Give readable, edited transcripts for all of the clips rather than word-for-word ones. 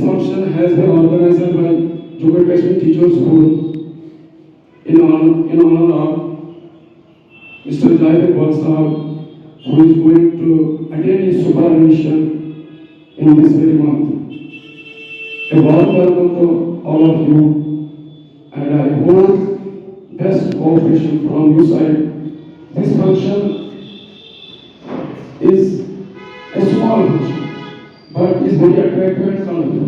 function has been organized by Jammu Kashmir Teachers Forum in honor of Mr. Jaiveer Balsahab, who is going to attend his superannuation in this very month. A warm welcome to all of you, and I hope best cooperation from your side. This function is a small function, but is very attractive and colorful.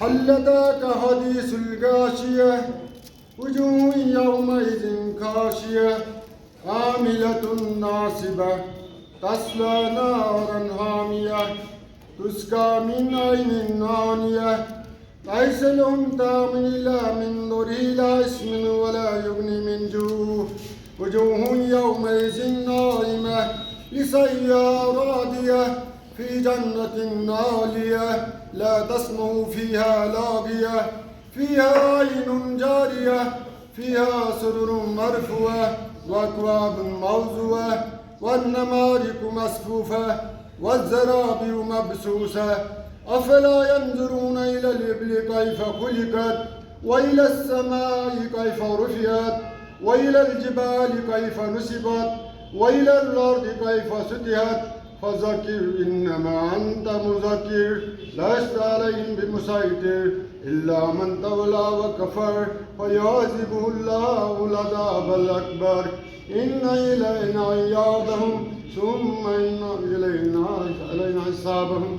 هل أتاك حديث الغاشية وجوه يومئذ خاشية عاملة ناصبة تصلى نارا حامية تسقى من عين آنية ليس لهم طعام إلا من ضريع لا اسم ولا يغني من جوع وجوه يومئذ ناعمة لسعيها راضية في جنة عالية لا تسمع فيها لاغية فيها عين جارية فيها سرر مرفوعة وأكواب موضوعة والنمارق مصفوفة والزرابي مبثوثة أفلا ينظرون إلى الإبل كيف خلقت وإلى السماء كيف رفعت وإلى الجبال كيف نصبت وإلى الأرض كيف سطحت فذكر إنما أنت مذكر لست عليهم بمسيطر إلا من تولى وكفر فيعذبه الله العذاب الأكبر إن إلينا إيابهم ثم إن إلينا حسابهم.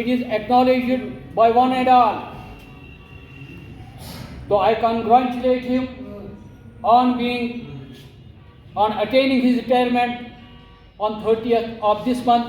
It is acknowledged by one and all. So I congratulate him on attaining his retirement on 30th of this month.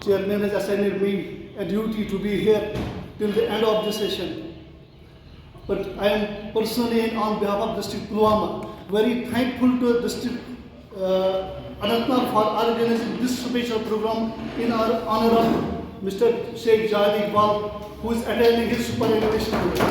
Chairman has assigned me a duty to be here till the end of the session. But I am personally and on behalf of District Pulwama very thankful to District Anantnag for organizing this special program in our honor of Mr. Sheikh Jayed Iqbal, who is attending his superannuation today.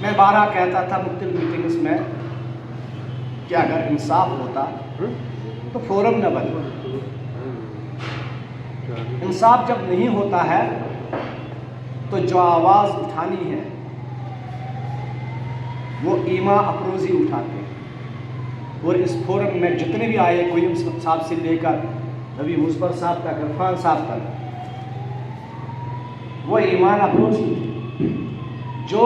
میں بارہا کہتا تھا مختلف meetings میں کہ اگر انصاف ہوتا تو فورم نہ بنے. انصاف جب نہیں ہوتا ہے تو جو آواز اٹھانی ہے وہ ایما افروزی اٹھاتے ہیں. اور اس فورم میں جتنے بھی آئے کوئی صاحب سے لے کر نبی مصبر صاحب تک عرفان صاحب تک وہ ایمان افروزی جو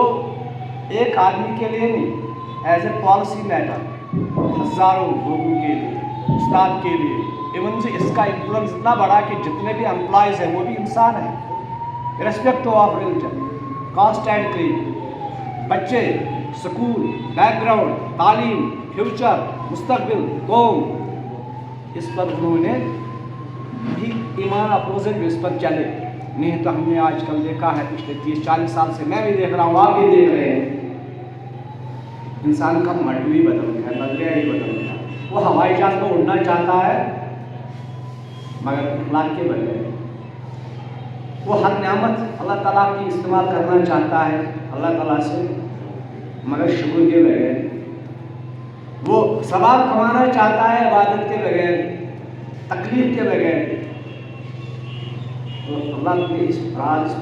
ایک آدمی کے لیے نہیں ایز اے پالیسی میٹر ہزاروں لوگوں کے لیے استاد کے لیے ایون سے اس کا انفلوئنس اتنا بڑا کہ جتنے بھی امپلائیز ہیں وہ بھی انسان ہیں respect of religion caste and creed. بچے سکول بیک گراؤنڈ تعلیم فیوچر مستقبل قوم اس پر انہوں نے بھی ایمان افروزی بھی اس پر چلے. نہیں تو ہم نے آج کل دیکھا ہے پچھلے 30-40 سال سے میں بھی دیکھ رہا ہوں آپ بھی دیکھ رہے ہیں انسان کا مڈ بھی بدل گیا نظریہ ہی بدل گیا. وہ ہوائی جہاز میں اڑنا چاہتا ہے مگر اخلاق کے بغیر. وہ ہر نعمت اللہ تعالیٰ کی استعمال کرنا چاہتا ہے اللہ تعالیٰ سے مگر شکر کے بغیر. وہ ثواب کمانا چاہتا ہے عبادت کے بغیر تکلیف کے بغیر. تو اللہ نے اس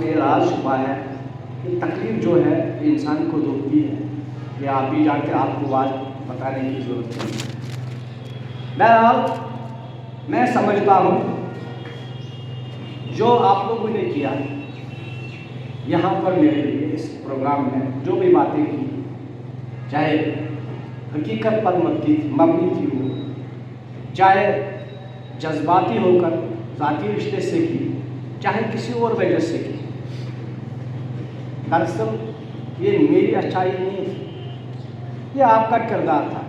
پہ راز چھپا ہے کہ تکلیف جو ہے یہ انسان کو دکھتی ہے. یہ آپ بھی جانتے آپ کو بات بتانے کی ضرورت نہیں. بہرحال میں سمجھتا ہوں جو آپ لوگوں نے کیا یہاں پر میرے لیے اس پروگرام میں جو بھی باتیں کی چاہے حقیقت پر مبنی تھی ہو چاہے جذباتی ہو کر ذاتی رشتے سے کی چاہے کسی اور وجہ سے کی دراصل یہ میری اچھائی نہیں تھی یہ آپ کا کردار تھا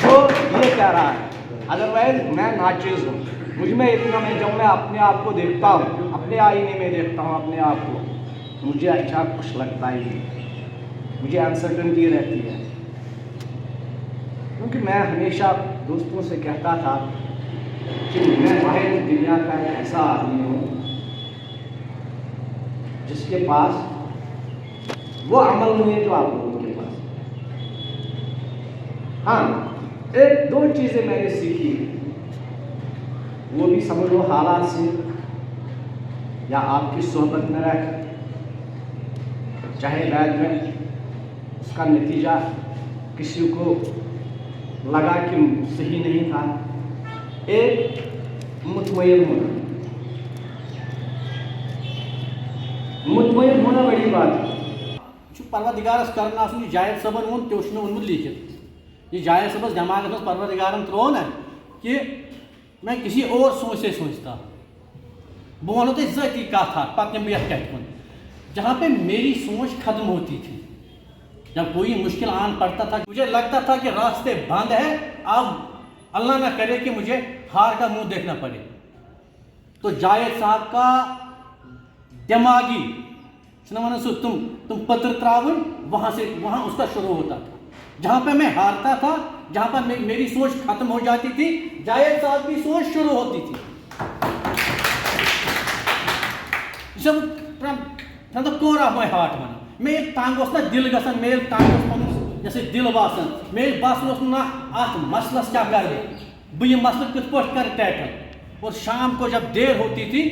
جو یہ کہہ رہا ہے. ادروائز میں ناچیز ہوں مجھ میں اتنا میں جب میں اپنے آپ کو دیکھتا ہوں اپنے آئینے میں دیکھتا ہوں اپنے آپ کو مجھے اچھا کچھ لگتا ہی نہیں. مجھے انسرٹنٹی رہتی ہے کیونکہ میں ہمیشہ دوستوں سے کہتا تھا کہ میں واحد دنیا کا ایک ایسا آدمی ہوں جس کے پاس وہ عمل نہیں ہے جو آپ لوگوں کے پاس. ہاں ایک دو چیزیں میں نے سیکھی وہ بھی سمجھ لو حالات سے یا آپ کی صحبت میں رہ کر چاہے بعد میں اس کا نتیجہ کسی کو لگا کہ صحیح نہیں تھا. ایک مطمئن ہونا بڑی بات ہے. پروردگارس کرنا یہ جاوید صبن وون تہ میں اونمت لیکھت یہ جاوید صبس دماغ میں پروردگارن ترو نا کہ میں کسی اور سوچ سے سوچتا. بہ ونو تہ ذاتی کت پتہ نم بہ کت کن جہاں پہ میری سوچ ختم ہوتی تھی جب کوئی مشکل آن پڑتا تھا مجھے لگتا تھا کہ راستے بند ہے اب اللہ نہ کرے کہ مجھے ہار کا منہ دیکھنا پڑے. تو جاوید صاحب کا دماغی ون سو تم پتر تراون وہاں اس کا شروع ہوتا تھا. جہاں پہ میں ہارتا تھا جہاں پر میری سوچ ختم ہو جاتی تھی جاوید صاحب کی سوچ شروع ہوتی تھی. جب کور آف مائی ہارٹ ون میل تنگ نا دل گژھان میل تنگ جیسے دل باسان میل باسان نا ات مسلس کیا کر بہ یہ مسئلہ کت پہ کر ٹیکل. اور شام کو جب دیر ہوتی تھی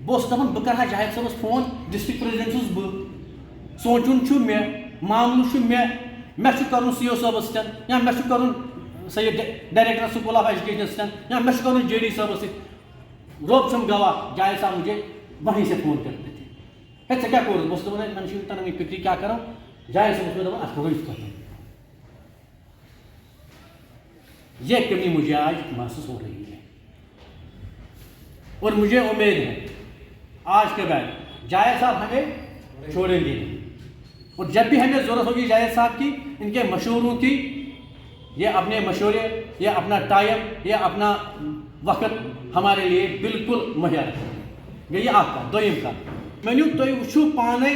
بہت دپان بہ کرہا جاوید صاحبس فون ڈسٹرکٹ پریزیڈنٹ بہ سوچن مے معاملہ مے کرن سی او صاحبس سن یا مے کرن سید ڈائریکٹر سکول آف ایجوکیشن سن یا مے کرن جے ڈی صاحبس ست. روب چھم گواہ جاوید صاحب مجھے وہیں سے فون کرتے تھے ہے ژے کیا کورس بہت دپان من چھ تران فکری کیا کرو جاوید صاحب دپان ات کرو یت کتھ. یہ کمی مجھے آج محسوس ہو رہی ہے اور مجھے امید ہے آج کے بعد جاوید صاحب ہمیں چھوڑیں گے نہیں. اور جب بھی ہمیں ضرورت ہوگی جاوید صاحب کی ان کے مشوروں کی یہ اپنے مشورے یہ اپنا ٹائم یہ اپنا وقت ہمارے لیے بالکل مہیا رکھیں گے. یہ آپ کا دویم کا ونیو تھی وچھو پانے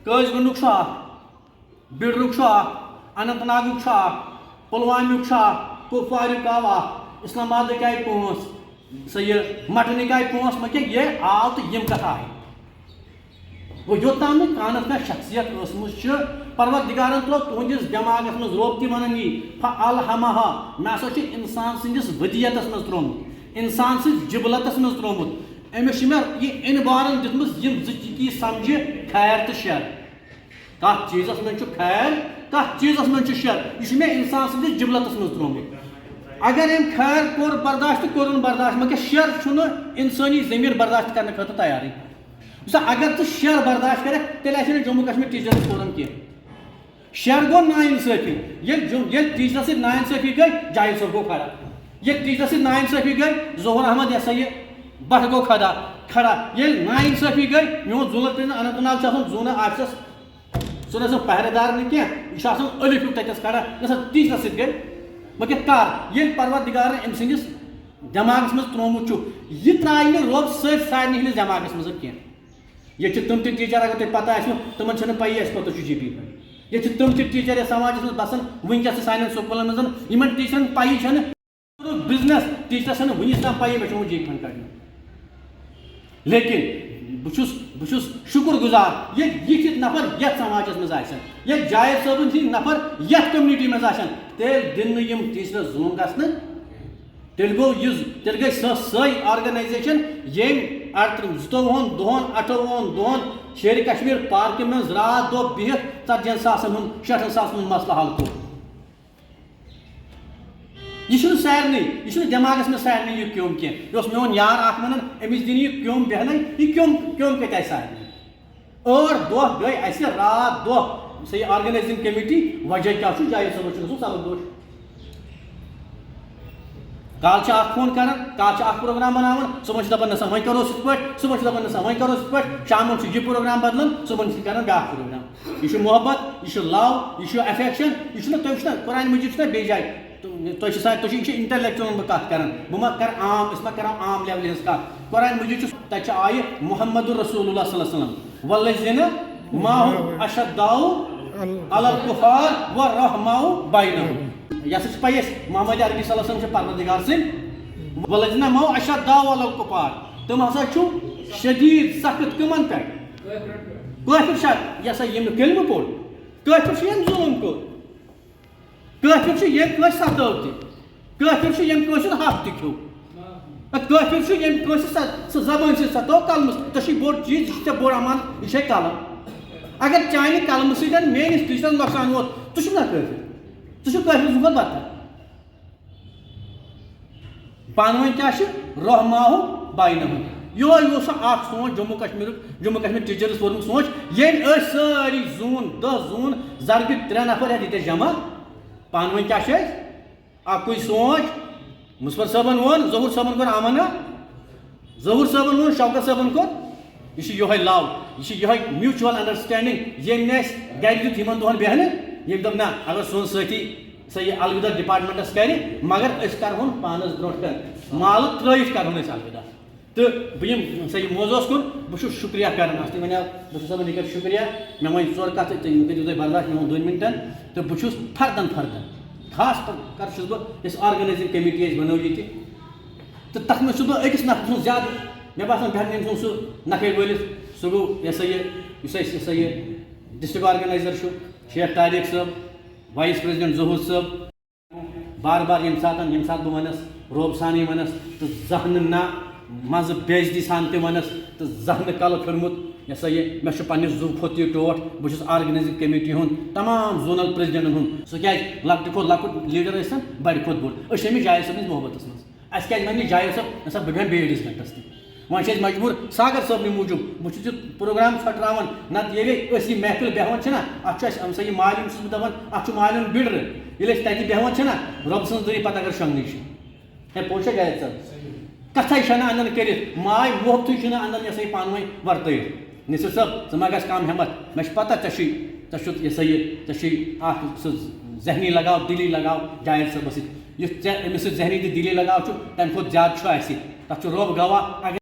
قٲضۍ گنڈُک چھُ اکھ بِڈرُک چھُ اکھ اننت ناگُک چھُ اکھ پُلوامیُک چھُ اکھ کُپوارُک آو اکھ اسلام آبادٕکۍ آیہِ پانٛژھ سہ یہ مٹنٕکۍ آیہِ پانٛژھ مگر یہ آو تو یم کتھ آئی گو یوتام کانس کا شخصیت ٲسمٕژ چھِ پروردگارن ترٛوو تُہنٛدِس دٮ۪ماغس منٛز روب تہِ ونان یی فالہمہا مےٚ ہسا چھُ انسان سٕنٛدِس ودیتس منٛز ترٛوومُت انسان سٕنٛدِس جبلتس منٛز ترٛوومُت أمِس چھِ مےٚ یہِ انبارن دِژمٕژ یِم زٕ چیٖز سمجھِ خیر تہٕ شر کتھ چیٖزس منٛز چھُ خیر کتھ چیٖزس منٛز چھُ شر یہِ چھُ مےٚ انسان سٕنٛدِس جبلتس منٛز ترٛوومُت اگر أمۍ خیر کوٚر برداشت تہٕ کوٚرُن برداشت مگر شر چھُنہٕ انسٲنی ضمیٖر برداشت کرنہٕ خٲطرٕ تیارٕے اگر ژٕ شر برداشت کرکھ تیٚلہِ آسہِ نہٕ جموں کشمیٖر ٹیٖچرس فورم کینٛہہ شر گوٚو نااِنصٲفی ییٚلہِ ٹیٖچرس سۭتۍ نااِنصٲفی گٔے جاوید صٲب گوٚو کھڑا ییٚلہِ ٹیٖچرس سۭتۍ نااِنصٲفی گٔے ظہوٗر احمد یہ سا یہِ بٹ گوٚو کھڑا ییٚلہِ نااِنصٲفی گٔے میون ضلعہٕ پرٛزِڈنٛٹ اننت ناگ چھُ آسان زوٗنہٕ آفسس سُہ نہ چھُ پہرٕ دار نہٕ کینٛہہ یہِ چھُ آسان ألِف ہیوٗ تتٮ۪س کھڑا یہِ ہسا ٹیٖچرس سۭتۍ گٔے مگر کر ییٚلہِ پروردگارن أمۍ سٕنٛدِس دٮ۪ماغس منٛز ترٛوومُت چھُ یہِ ترٛایہِ نہٕ رۄب سٲرۍ سارنٕے ہٕنٛدِس دٮ۪ماغس منٛز کینٛہہ ییٚتہِ چھِ تِم تہِ ٹیٖچر اگر تۄہہِ پتہ آسِوٕ تِمن چھنہٕ پیی اَسہِ کوٚت چھُ جی پی پٮ۪ٹھ ییٚتہِ چھِ تِم تہِ ٹیٖچر یتھ سماجس منٛز بسان وٕنکیٚس تہِ سانٮ۪ن سکوٗلن منٛز یِمن ٹیٖچرن پیی چھنہٕ بِزنس ٹیٖچرس چھنہٕ وٕنیُک تام پیی مےٚ چھُ آمُت جی پی کڑنہٕ لیکن بہٕ چھُس شُکر گُزار ییٚتہِ یِتھۍ نفر یتھ سماجس منٛز آسن ییٚتہِ جاوید صٲبن ہِنٛدۍ نفر یتھ کوٚمنِٹی منٛز آسن تیٚلہِ دِنہٕ نہٕ یِم ٹیٖچرس ظُلم گژھنہٕ تیٚلہِ گٔے سۄے آرگنایزیشن ییٚمۍ 22 دۄہن 28 دۄہن شیرِ کشمیٖر پارکہِ منٛز رات دۄہ بِہِتھ 40 ساسن ہُنٛد 60 ساسن ہُنٛد مسلہٕ حل کوٚر یہ چھُنہٕ سارنٕے یہِ چھُنہٕ دٮ۪ماغس منٛز سارنٕے یہِ کیوٚم کینٛہہ یہِ اوس میون یار اکھ ونان أمِس دِنہٕ یہِ کیوٚم بیٚہنَے یہِ کیوٚم کتہِ آسہِ سارنٕے 8 دۄہ گٔے اَسہِ رات دۄہ سۄ یہِ آرگنایزنگ کمیٹی وجہ کیٛاہ چھُ جاوید صٲبس چھُ گژھُن سبق دوش کال چھِ اکھ فون کران کال چھِ اکھ پروگرام بناوان صبحن چھِ دپان نسا وۄنۍ کرو یِتھ پٲٹھۍ صبحن چھِ دپان نسا وۄنۍ کرو یِتھ پٲٹھۍ شامن چھُ یہِ پروگرام بدلان صبحن چھِ کران بیاکھ پروگرام یہِ چھُ محبت یہِ چھُ لو یہِ چھُ ایفیکشن یہِ چھُنہٕ تُہۍ وٕچھنا قرآن مجیٖد چھُنہ بیٚیہِ جایہِ تُہۍ چھِ انٹلیکچُوَلن بہٕ کتھ کران بہٕ ما کرٕ عام أسۍ ما کرو عام لیولہِ ہٕنٛز کتھ قرآن مجیٖد چھُ تتہِ چھِ آیہِ محمد رسول اللہ صلی اللہ علیہ وسلم والذین معہ اشداء علی الکفار ورحماء بینہم یہ ہسا چھِ پاے اَسہِ محمد عربی صلی اللہ علیہ وسلم چھِ پروردگار سٕنٛدۍ والذین معہ اشداء علی الکفار تِم ہسا چھُ شدیٖد سخت کٕمن پٮ۪ٹھ کٲفِر چھا یہِ ہسا ییٚمۍ نہٕ کلمہٕ پوٚر کٲفِر چھُ ییٚمۍ ظُلم کوٚر کٲفِر چھُ ییٚمۍ کٲنٛسہِ ستٲو تہِ کٲفِر چھُ ییٚمۍ کٲنٛسہِ ہُنٛد حق تہِ کھیوٚو کٲفِر چھُ ییٚمۍ کٲنٛسہِ سُہ زبٲنۍ سۭتۍ ستٲو کلمہٕ ژےٚ چھُے بوٚڑ چیٖز یہِ چھُ ژےٚ بوٚڑ امان یہِ چھے قلم اگر چانہِ قلمہٕ سۭتۍ میٲنِس ٹیٖچرس نۄقصان ووت ژٕ چھُکھ نا کٲفِر ژٕ چھُکھ کٲفِر زٕ کھۄتہٕ بدتر پانہٕ ؤنۍ کیٛاہ چھِ رحماء بینہم یِہوے اوس اکھ سونٛچ جموں کشمیٖر ٹیٖچرس کوٚرمُت سونٛچ ییٚلہِ أسۍ سٲری زوٗن 10 زوٗن ضربہِ 3 نفر ہٮ۪تھ ییٚتہِ جمع پانہٕ ؤنۍ کیٛاہ چھِ أسۍ اکُے سونٛچ مُصفر صٲبن ووٚن ظہوٗر صٲبن کوٚر امنا ظہوٗر صٲبن ووٚن شوکت صٲبن کوٚر یہِ چھُ یِہوے لو یہِ چھِ یِہوے میوٗچول انڈرسٹینڈنگ ییٚمۍ نہٕ اَسہِ گرِ دیُت یِمن دۄہن بیٚہنہٕ ییٚمۍ دوٚپ نہ اگر سون سٲتھی سا یہِ الوداع ڈپارٹمنٹس کرِ مگر أسۍ کرہون پانس برونٛٹھ کن مالہٕ ترٲیِتھ کرہون أسۍ الوداع تہٕ بہٕ یِم سا یہِ موضوٗعس کُن بہٕ چھُس شُکریہ کران اَتھ تہِ وَنیو بہٕ صٲبن یہِ کر شُکریہ مےٚ وۄنۍ 4 کتھٕ تہٕ یِم کٔرِو تُہۍ برداش مےٚ ووٚن 2 مِنٹن تہٕ بہٕ چھُس فردن خاص کر چھُس بہٕ یۄس آرگنایزنگ کمیٹی اَسہِ بنٲو ییٚتہِ تہٕ تتھ منٛز چھُس بہٕ أکِس نفرٕ سُنٛد زیادٕ مےٚ باسان بہٕ ہٮ۪کہٕ أمۍ سُنٛد سُہ نکھٕے وٲلِتھ سُہ گوٚو یہِ ہسا یہِ یُس اَسہِ یہِ ہسا یہِ ڈسٹرک آرگنایزر چھُ شیخ طارق صٲب وایِس پریزیڈنٹ ظہوٗر صٲب بار بار ییٚمہِ ساتہٕ بہٕ ونس روب سانے ونس تہٕ زانٛہہ نہٕ نہ منٛزٕ بے عزتی سان تہِ ونس تہٕ زانٛہہ نہٕ کلہٕ پھِرمُت یہِ ہسا یہِ مےٚ چھُ پننہِ زُو کھۄتہٕ یہِ ٹوٹھ بہٕ چھُس آرگنایزنگ کمیٹی ہُنٛد تمام زونل پریزیڈنٹن ہُنٛد سُہ کیازِ لۄکٹہِ کھۄتہٕ لۄکُٹ لیٖڈر ٲسِن بڑِ کھۄتہٕ بوٚڑ أسۍ چھِ أمِس جاوید صٲبنِس محبتس منٛز اَسہِ کیازِ وَنہِ جاوید صٲب نسا بہٕ بیٚہمہٕ بیٚیہِ أڑِس گنٹس تہِ وۄنۍ چھِ أسۍ مجبوٗر ساگر صٲبنہِ موٗجوٗب بہٕ چھُس یہِ پروگرام ژھۄٹراوان نتہٕ ییٚلے أسۍ یہِ محفِل بیٚہوان چھِنہ اَتھ چھُ اَسہِ سا یہِ مالیُن چھُس بہٕ دپان اَتھ چھُ مالیُن بِڈرٕ ییٚلہِ أسۍ تَتہِ بیٚہوان چھِنہ رۄبہٕ سٕنٛز دٔری پتہٕ اگر شۄنٛگنٕے چھِ ہے پوٚز چھا جاوید صٲب کتھے چھنہٕ انان کٔرِتھ ماے محبتٕے چھُنہٕ انان یہِ ہسا یہِ پانہٕ ؤنۍ ورتٲیِتھ نصیر صٲب ژٕ ما گژھ کم ہٮ۪مت مےٚ چھِ پتہ ژےٚ چھُتھ یہِ ہسا یہِ ژےٚ چھُے اکھ سُہ ذہنی لگاو دِلی لگاو جاوید صٲبس سۭتۍ یُتھ ژےٚ أمِس سۭتۍ ذہنی تہٕ دِلی لگاو چھُ تمہِ کھۄتہٕ زیادٕ چھُ اَسہِ تتھ چھُ رۄب گواہ اگر